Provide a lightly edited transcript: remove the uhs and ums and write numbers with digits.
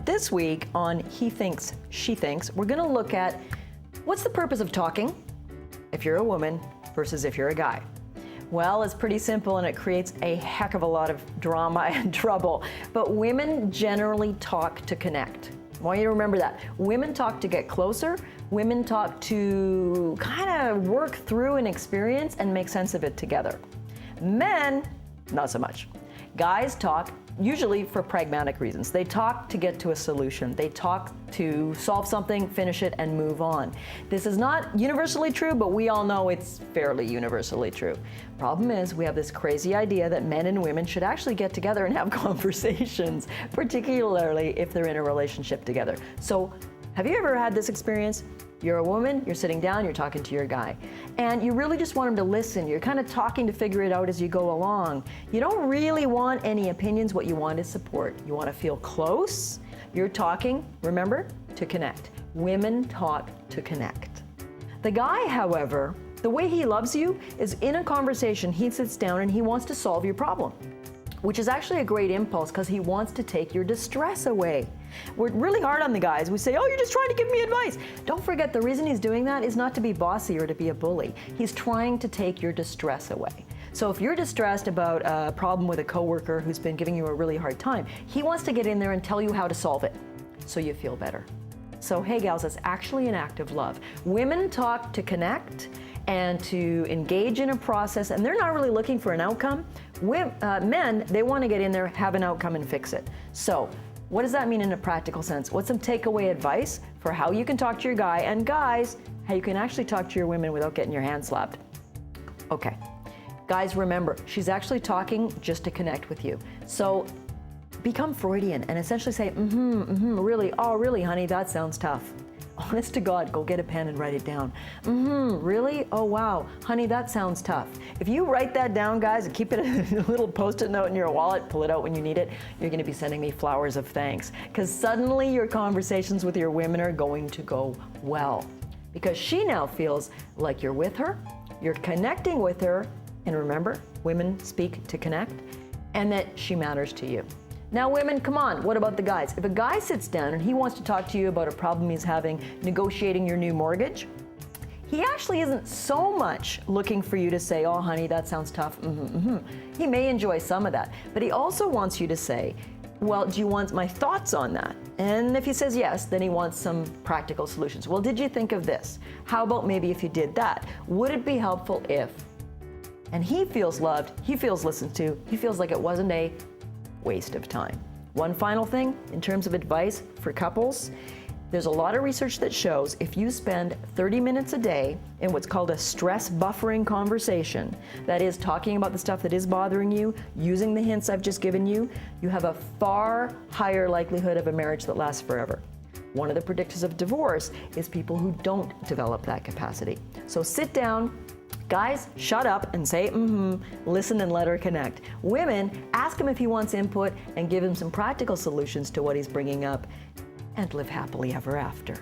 This week on He Thinks, She Thinks, we're going to look at what's the purpose of talking if you're a woman versus if you're a guy. Well, it's pretty simple and it creates a heck of a lot of drama and trouble. But women generally talk to connect. I want you to remember that. Women talk to get closer. Women talk to kind of work through an experience and make sense of it together. Men, not so much. Guys talk usually for pragmatic reasons. They talk to get to a solution. They talk to solve something, finish it, and move on. This is not universally true, but we all know it's fairly universally true. Problem is, we have this crazy idea that men and women should actually get together and have conversations, particularly if they're in a relationship together. So, have you ever had this experience? You're a woman, you're sitting down, you're talking to your guy, and you really just want him to listen. You're kind of talking to figure it out as you go along. You don't really want any opinions. What you want is support. You want to feel close. You're talking, remember, to connect. Women talk to connect. The guy, however, the way he loves you is in a conversation, he sits down and he wants to solve your problem, which is actually a great impulse because he wants to take your distress away. We're really hard on the guys. We say, oh, you're just trying to give me advice. Don't forget, the reason he's doing that is not to be bossy or to be a bully. He's trying to take your distress away. So if you're distressed about a problem with a coworker who's been giving you a really hard time, he wants to get in there and tell you how to solve it so you feel better. So hey gals, it's actually an act of love. Women talk to connect and to engage in a process, and they're not really looking for an outcome. Men, they want to get in there, have an outcome, and fix it. So what does that mean in a practical sense? What's some takeaway advice for how you can talk to your guy, and guys, how you can actually talk to your women without getting your hand slapped? Okay, guys, remember, she's actually talking just to connect with you. So become Freudian and essentially say, really, oh, really, honey, that sounds tough. Honest to God, go get a pen and write it down. Really? Oh, wow. Honey, that sounds tough. If you write that down, guys, and keep it a little Post-it note in your wallet, pull it out when you need it, you're going to be sending me flowers of thanks. Because suddenly your conversations with your women are going to go well. Because she now feels like you're with her, you're connecting with her, and remember, women speak to connect, and that she matters to you. Now women, come on, what about the guys? If a guy sits down and he wants to talk to you about a problem he's having negotiating your new mortgage, he actually isn't so much looking for you to say, oh honey, that sounds tough, He may enjoy some of that, but he also wants you to say, well, do you want my thoughts on that? And if he says yes, then he wants some practical solutions. Well, did you think of this? How about maybe if you did that? Would it be helpful if? And he feels loved, he feels listened to, he feels like it wasn't a waste of time. One final thing in terms of advice for couples, there's a lot of research that shows if you spend 30 minutes a day in what's called a stress buffering conversation, that is talking about the stuff that is bothering you, using the hints I've just given you, you have a far higher likelihood of a marriage that lasts forever. One of the predictors of divorce is people who don't develop that capacity. So sit down. Guys, shut up and say, listen and let her connect. Women, ask him if he wants input and give him some practical solutions to what he's bringing up, and live happily ever after.